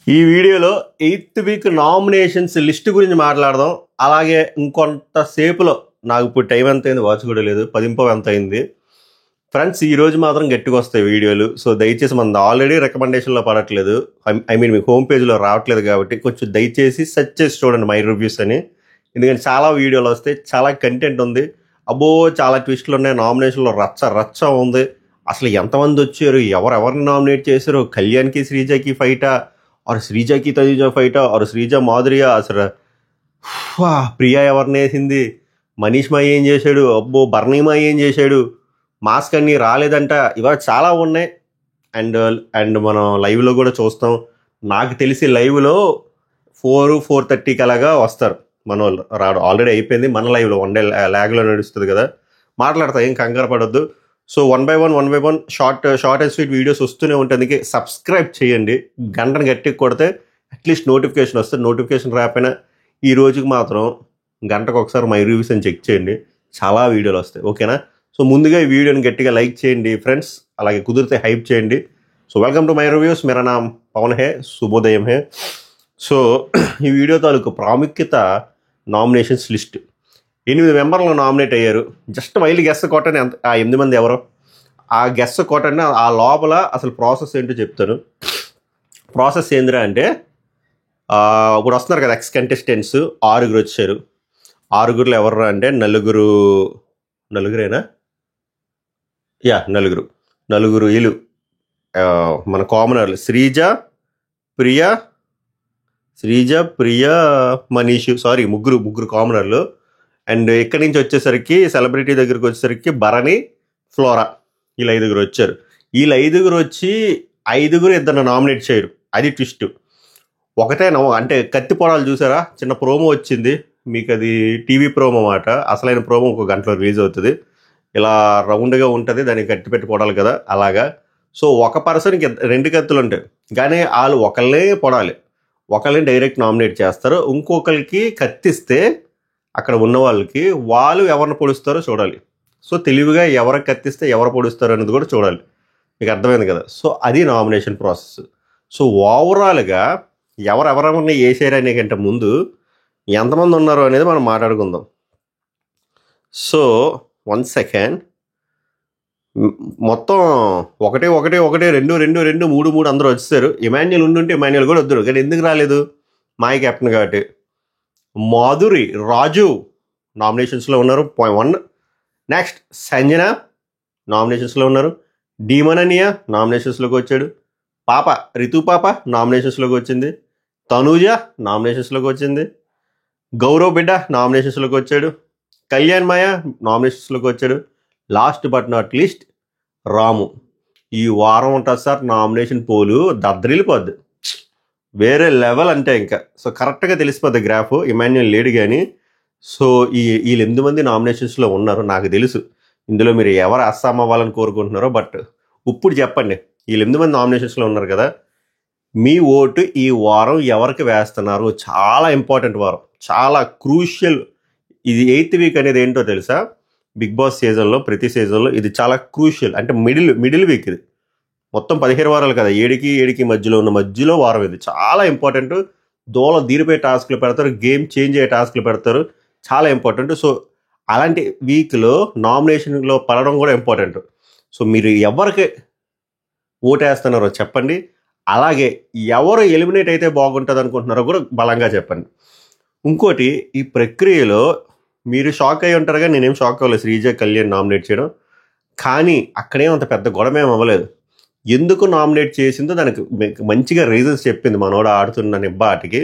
ఈ వీడియోలో 8th week nominations list గురించి మాట్లాడదాం. అలాగే ఇంకొంతసేపులో నాకు ఇప్పుడు టైం ఎంత అయింది వాచ్ కూడా లేదు, 10 ఎంత అయింది ఫ్రెండ్స్. ఈ రోజు మాత్రం గట్టిగా వస్తాయి వీడియోలు. సో దయచేసి మన ఆల్రెడీ రికమెండేషన్లో పడట్లేదు, ఐ మీన్ మీకు హోమ్ పేజ్లో రావట్లేదు కాబట్టి కొంచెం దయచేసి సెర్చ్ చేసి చూడండి మై రివ్యూస్ అని. ఎందుకంటే చాలా వీడియోలు వస్తాయి, చాలా కంటెంట్ ఉంది. అబ్బో చాలా ట్విస్టులు ఉన్నాయి, నామినేషన్లో రచ్చ రచ్చ ఉంది. అసలు ఎంతమంది వచ్చారు, ఎవరెవరిని నామినేట్ చేశారు, కళ్యాణ్కి శ్రీజకి ఫైటా, और श्रीजा की तनुजा ఫైటా, और శ్రీజ మాధురియా, అసలు ప్రియా ఎవరిని వేసింది, మనీష్ మాయి ఏం చేశాడు, అబ్బో బర్ణీమాయి ఏం చేశాడు, మాస్క్ అన్నీ రాలేదంట. ఇవాళ చాలా ఉన్నాయి. అండ్ మనం లైవ్లో కూడా చూస్తాం. నాకు తెలిసి లైవ్లో 4-4:30కి అలాగా వస్తారు మన వాళ్ళు. రాడు ఆల్రెడీ అయిపోయింది మన లైవ్లో, 1 డే ల్యాగ్లో నడుస్తుంది కదా. మాట్లాడతా, ఏం కంగారు పడొద్దు. So 1 by 1 short and sweet videos వస్తూనే ఉంటాయి. అందుకే సబ్స్క్రైబ్ చేయండి, గంటను గట్టికి కొడితే అట్లీస్ట్ నోటిఫికేషన్ వస్తుంది. నోటిఫికేషన్ రాకపోయినా ఈ రోజుకి మాత్రం గంటకు ఒకసారి మై రివ్యూస్ అని చెక్ చేయండి, చాలా వీడియోలు వస్తాయి. ఓకేనా? సో ముందుగా ఈ వీడియోని గట్టిగా లైక్ చేయండి ఫ్రెండ్స్, అలాగే కుదిరితే హైప్ చేయండి. So welcome to my reviews. మేరా నామ్ పవన్ హే, శుభోదయం హే. సో ఈ వీడియో తాలూకు ప్రాముఖ్యత నామినేషన్స్ లిస్ట్. 8 మెంబర్లు నామినేట్ అయ్యారు. జస్ట్ వైల్డ్ గెస్ కొట్టని ఆ 8 మంది ఎవరో ఆ గెస్ కొట్టని ఆ లోపల అసలు ప్రాసెస్ ఏంటో చెప్తాను. ప్రాసెస్ ఏందిరా అంటే, ఇప్పుడు వస్తున్నారు కదా ఎక్స్ కంటెస్టెంట్స్, 6 వచ్చారు. 6 ఎవర్రా అంటే నలుగురేనా? నలుగురు వీళ్ళు మన కామనర్లు శ్రీజ, ప్రియా, మనీష్, సారీ ముగ్గురు కామనర్లు. అండ్ ఇక్కడి నుంచి వచ్చేసరికి సెలబ్రిటీ దగ్గరికి వచ్చేసరికి భరణి, ఫ్లోరా, వీళ్ళు 5 వచ్చారు. వీళ్ళు 5 వచ్చి 5 ఇద్దరు నామినేట్ చేయరు. అది ట్విస్ట్. ఒకటే అంటే కత్తి పొడాలు చూసారా, చిన్న ప్రోమో వచ్చింది మీకు, అది టీవీ ప్రోమో మాట. అసలైన ప్రోమో 1 గంటలో రిలీజ్ అవుతుంది. ఇలా రౌండ్గా ఉంటుంది, దానికి కత్తి పెట్టి పొడాలి కదా, అలాగా. సో ఒక పర్సన్కి 2 కత్తులు ఉంటాయి, కానీ వాళ్ళు ఒకళ్ళనే పొడాలి, ఒకళ్ళని డైరెక్ట్ నామినేట్ చేస్తారు. ఇంకొకరికి కత్తిస్తే అక్కడ ఉన్న వాళ్ళకి వాళ్ళు ఎవరిని పొడుస్తారో చూడాలి. సో తెలివిగా ఎవరికి కత్తిస్తే ఎవరు పొడుస్తారు అనేది కూడా చూడాలి. మీకు అర్థమైంది కదా. సో అది నామినేషన్ ప్రాసెస్. సో ఓవరాల్గా ఎవరెవరిని వేసారు అనే కంటే ముందు ఎంతమంది ఉన్నారో అనేది మనం మాట్లాడుకుందాం. So 1 second. మొత్తం 1 2 3 అందరూ వచ్చేసారు. ఇమాన్యుల్ ఉండుంటే ఇమాన్యుల్ కూడా వద్దురు, కానీ ఎందుకు రాలేదు, మాయ కెప్టెన్ కాబట్టి. మాధురి, రాజు నామినేషన్స్లో ఉన్నారు, 1. నెక్స్ట్ సంజన నామినేషన్స్లో ఉన్నారు. డీమనన్య నామినేషన్స్లోకి వచ్చాడు. రితు పాప నామినేషన్స్లోకి వచ్చింది. తనూజ నామినేషన్స్లోకి వచ్చింది. గౌరవ్ బిడ్డ నామినేషన్స్లోకి వచ్చాడు. కళ్యాణ్ మాయ నామినేషన్స్లోకి వచ్చాడు. లాస్ట్ బట్ నాట్ లీస్ట్ రాము. ఈ వారం ఉంటుంది సార్ నామినేషన్ పోలు దద్దరిల్లిపోద్ది, వేరే లెవెల్ అంటే ఇంకా. సో కరెక్ట్గా తెలిసిపోద్ది గ్రాఫ్. ఇమాన్యుల్ లేడు కానీ. సో వీళ్ళు 8 మంది నామినేషన్స్లో ఉన్నారు. నాకు తెలుసు ఇందులో మీరు ఎవరు అస్సాం అవ్వాలని కోరుకుంటున్నారో, బట్ ఇప్పుడు చెప్పండి, వీళ్ళు 8 మంది నామినేషన్స్లో ఉన్నారు కదా, మీ ఓటు ఈ వారం ఎవరికి వేస్తున్నారు? చాలా ఇంపార్టెంట్ వారం, చాలా క్రూషియల్. ఇది 8th వీక్ అనేది ఏంటో తెలుసా, బిగ్ బాస్ సీజన్లో ప్రతి సీజన్లో ఇది చాలా క్రూషియల్. అంటే మిడిల్ వీక్ ఇది. మొత్తం 17 వారాలు కదా, 7కి మధ్యలో వారం ఇది. చాలా ఇంపార్టెంట్. దోల దీనిపై టాస్క్లు పెడతారు, గేమ్ చేంజ్ అయ్యే టాస్క్లు పెడతారు, చాలా ఇంపార్టెంట్. సో అలాంటి వీక్లో నామినేషన్లో పడడం కూడా ఇంపార్టెంట్. సో మీరు ఎవరికి ఓటేస్తున్నారో చెప్పండి, అలాగే ఎవరు ఎలిమినేట్ అయితే బాగుంటుంది అనుకుంటున్నారో కూడా బలంగా చెప్పండి. ఇంకోటి, ఈ ప్రక్రియలో మీరు షాక్ అయ్యి ఉంటారుగా, నేనేం షాక్ అవ్వలేదు శ్రీజ కళ్యాణ్ నామినేట్ చేయడం. కానీ అక్కడేం అంత పెద్ద గొడవ ఏం అవ్వలేదు. ఎందుకు నామినేట్ చేసిందో దానికి మంచిగా రీజన్స్ చెప్పింది మనోడు ఆడుతున్న నిబ్బాటికి.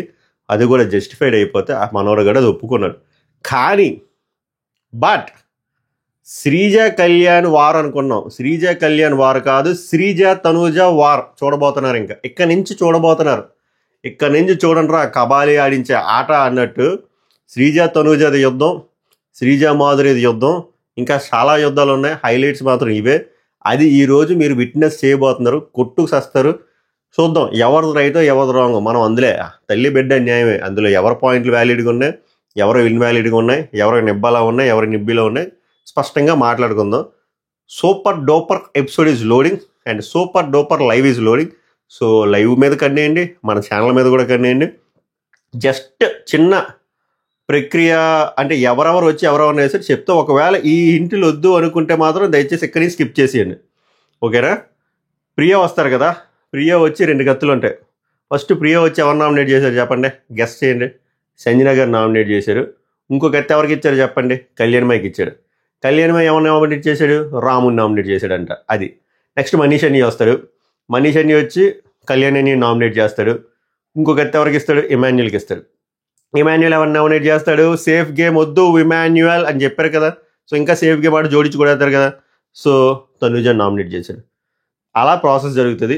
అది కూడా జస్టిఫైడ్ అయిపోతే మనోడు కూడా అది ఒప్పుకున్నాడు. కానీ బట్ శ్రీజ కళ్యాణ్ వార్ అనుకున్నాం, శ్రీజ కళ్యాణ్ వార్ కాదు, శ్రీజ తనూజ వార్ చూడబోతున్నారు. ఇంకా ఇక్కడి నుంచి చూడబోతున్నారు. ఇక్కడి నుంచి చూడండిరా కబాలి ఆడించే ఆట అన్నట్టు. శ్రీజ తనూజది యుద్ధం, శ్రీజ మాధురిది యుద్ధం, ఇంకా చాలా యుద్ధాలు ఉన్నాయి. హైలైట్స్ మాత్రం ఇవే. అది ఈరోజు మీరు విట్నెస్ చేయబోతున్నారు. కొట్టుకు సస్తారు. చూద్దాం ఎవరిది రైటో ఎవరిది రాంగో. మనం అందులో తల్లి బిడ్డ న్యాయమే. అందులో ఎవరి పాయింట్లు వ్యాలిడ్గా ఉన్నాయి, ఎవరు ఇన్వాలిడ్గా ఉన్నాయి, ఎవరికి నిబ్బాలా ఉన్నాయి, ఎవరికి నిబ్బిలో ఉన్నాయి, స్పష్టంగా మాట్లాడుకుందాం. Super duper episode is loading and super duper live is loading. So live మీద కన్నేయండి, మన ఛానల్ మీద కూడా కన్నేయండి. జస్ట్ చిన్న ప్రక్రియ అంటే ఎవరెవరు వచ్చి ఎవరెవరు వేసారు చెప్తే, ఒకవేళ ఈ ఇంటిలు వద్దు అనుకుంటే మాత్రం దయచేసి ఇక్కడి స్కిప్ చేసేయండి, ఓకేనా? ప్రియా వస్తారు కదా, ప్రియా వచ్చి 2 కత్తులు ఉంటాయి. ఫస్ట్ ప్రియా వచ్చి ఎవరు నామినేట్ చేశారు చెప్పండి, గెస్ట్ చేయండి. సంజన గారు నామినేట్ చేశారు. ఇంకో కత్తి ఎవరికి ఇచ్చారు చెప్పండి, కళ్యాణ్మయ్యకి ఇచ్చాడు. కళ్యాణ్మయ్య ఎవరిని నామినేట్ చేశాడు, రాముని నామినేట్ చేశాడంట. అది నెక్స్ట్ మనీష్ అన్ని వస్తాడు. మనీష్ అన్ని వచ్చి కళ్యాణ్ని నామినేట్ చేస్తాడు. ఇంకో కత్తి ఎవరికి ఇస్తాడు, ఇమాన్యుయల్కి ఇస్తాడు. ఇమాన్యుయల్ ఎవరిని నామినేట్ చేస్తాడు, సేఫ్ గేమ్ వద్దు ఇమాన్యుయల్ అని చెప్పారు కదా, సో ఇంకా సేఫ్ గేమ్ ఆడు జోడించి కూడా వేస్తారు కదా, సో తనుజని నామినేట్ చేశాడు. అలా ప్రాసెస్ జరుగుతుంది.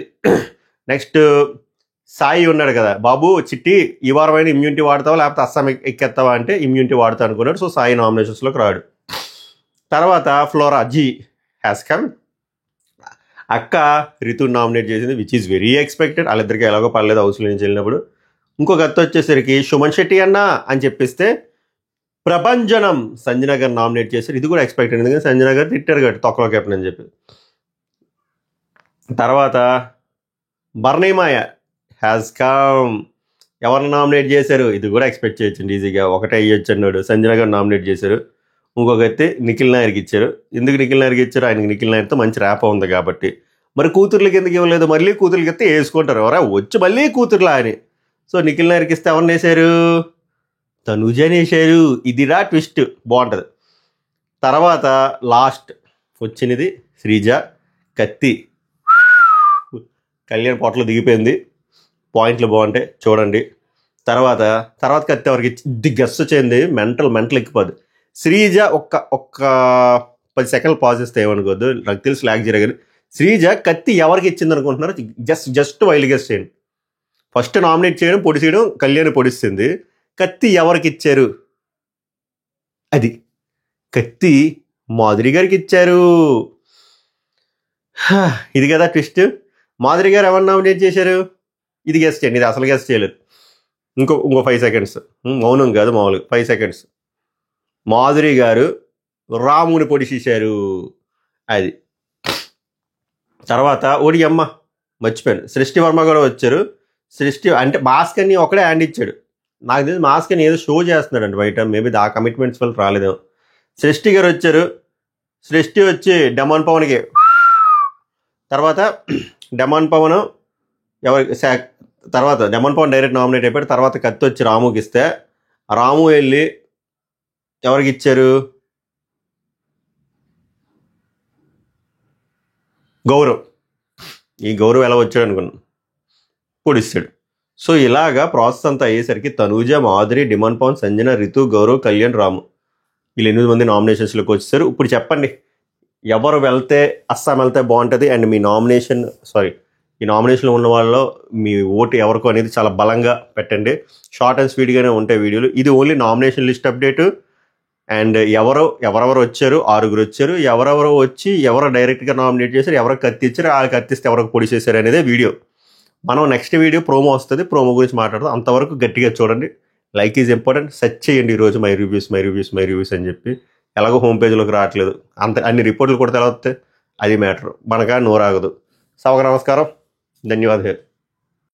నెక్స్ట్ సాయి ఉన్నాడు కదా, బాబు చిట్టి ఈ వారమైన ఇమ్యూనిటీ వాడతావా లేకపోతే అస్సాం ఎక్కేస్తావా అంటే ఇమ్యూనిటీ వాడతా అనుకున్నాడు. సో సాయి నామినేషన్స్లోకి రాడు. తర్వాత ఫ్లోరా జీ హ్యాస్ కమ్. అక్క రితు నామినేట్ చేసింది, విచ్ ఈజ్ వెరీ ఎక్స్పెక్టెడ్. వాళ్ళిద్దరికి ఎలాగో పర్లేదు హౌస్లో నుంచి వెళ్ళినప్పుడు. ఇంకొక అత్త వచ్చేసరికి సుమన్ శెట్టి అన్న అని చెప్పిస్తే ప్రభంజనం సంజన గారు నామినేట్ చేశారు. ఇది కూడా ఎక్స్పెక్టెడ్, ఎందుకంటే సంజన గారు తిట్టారు కాబట్టి తొక్కలో కెప్టెన్ అని చెప్పి. తర్వాత బర్ణీమాయ హ్యాస్ కమ్. ఎవరిని నామినేట్ చేశారు, ఇది కూడా ఎక్స్పెక్ట్ చేయొచ్చండి, ఈజీగా ఒకటే అయ్యొచ్చు అన్నాడు. సంజన గారు నామినేట్ చేశారు. ఇంకొక అయితే నిఖిల్ నాయర్కి ఇచ్చారు. ఎందుకు నిఖిల్ నాయర్కి ఇచ్చారు, ఆయనకి నిఖిల్ నాయర్తో మంచి ర్యాప్ ఉంది కాబట్టి. మరి కూతుర్లకి ఎందుకు ఇవ్వలేదు, మళ్ళీ కూతుర్లకి ఇస్తే వేసుకుంటారు ఎవరా వచ్చి మళ్ళీ కూతుర్లా అని. సో నిఖిల్ నాయర్కి ఇస్తే ఎవరిని వేశారు, తనుజని వేశారు. ఇదిరా ట్విస్ట్, బాగుంటుంది. తర్వాత లాస్ట్ వచ్చినది శ్రీజ కత్తి. కళ్యాణ్ పొట్టలో దిగిపోయింది, పాయింట్లు బాగుంటాయి చూడండి. తర్వాత కత్తి ఎవరికి ఇది గెస్ట్ వచ్చింది, మెంటల్ ఎక్కిపోద్ది. శ్రీజ ఒక్క 10 సెకండ్లు పాజ్ చేస్తే ఏమనుకోవద్దు, నాకు తెలుసు లాగ్ జరగదు. శ్రీజ కత్తి ఎవరికి ఇచ్చింది అనుకుంటున్నారు, జస్ట్ వైల్డ్ గెస్ట్ చేయండి. ఫస్ట్ నామినేట్ చేయడం పొడిచేయడం, కళ్యాణ్ పొడిస్తుంది. కత్తి ఎవరికి ఇచ్చారు, అది కత్తి మాధురి గారికి ఇచ్చారు. ఇది కదా ట్విస్ట్. మాధురి గారు ఎవరు నామినేట్ చేశారు, ఇది గెస్ట్ చేయండి, ఇది అసలు గెస్ట్ చేయలేదు. ఇంకో 5 సెకండ్స్ మౌనం కాదు, మామూలుగా 5 సెకండ్స్. మాధురి గారు రాముని పొడిచేశారు. అది తర్వాత ఓడి అమ్మ మర్చిపోయాను, సృష్టి వర్మ కూడా వచ్చారు. సృష్టి అంటే మాస్క్ అని ఒకడే హ్యాండ్ ఇచ్చాడు. నాకు తెలిసి మాస్క్ అని ఏదో షో చేస్తున్నాడు అంటే బయట, మేబీ ఆ కమిట్మెంట్స్ వల్ల రాలేదేమో. సృష్టి గారు వచ్చారు. సృష్టి వచ్చి డెమాన్ పవన్కి, తర్వాత డెమాన్ పవన్ తర్వాత డెమాన్ పవన్ డైరెక్ట్ నామినేట్ అయిపోయాడు. తర్వాత కత్తి వచ్చి రాముకి ఇస్తే రాము వెళ్ళి ఎవరికి ఇచ్చారు, గౌరవ్. ఈ గౌరవ్ ఎలా వచ్చాడు అనుకున్నాను, పొడిస్తాడు. సో ఇలాగా ప్రాసెస్ అంతా అయ్యేసరికి తనూజ, మాధురి, డిమాండ్ పవన్, సంజన, రితు, గౌరవ్, కళ్యాణ్, రాము వీళ్ళు 8 మంది నామినేషన్స్లోకి వచ్చేసారు. ఇప్పుడు చెప్పండి ఎవరు వెళ్తే అస్సాం వెళ్తే బాగుంటుంది, అండ్ మీ ఈ నామినేషన్లో ఉన్న వాళ్ళలో మీ ఓటు ఎవరికో అనేది చాలా బలంగా పెట్టండి. షార్ట్ అండ్ స్వీట్గానే ఉంటాయి వీడియోలు. ఇది only nomination list update. And ఎవరెవరు వచ్చారు, 6 వచ్చారు. ఎవరెవరు వచ్చి ఎవరు డైరెక్ట్గా నామినేట్ చేశారు, ఎవరికి కత్తి ఇచ్చారు, ఆ కత్తిస్తే ఎవరికి పొడి చేశారు అనేది వీడియో. మనం నెక్స్ట్ వీడియో ప్రోమో వస్తుంది, ప్రోమో గురించి మాట్లాడదాం. అంతవరకు గట్టిగా చూడండి. Like is important. సెర్చ్ చేయండి ఈరోజు మై రివ్యూస్ అని చెప్పి. ఎలాగో హోమ్ పేజ్లోకి రావట్లేదు, అన్ని రిపోర్ట్లు కూడా తెలవస్తే అది మ్యాటర్. మనకా నోరాగదు. సభకు నమస్కారం, ధన్యవాదాలు.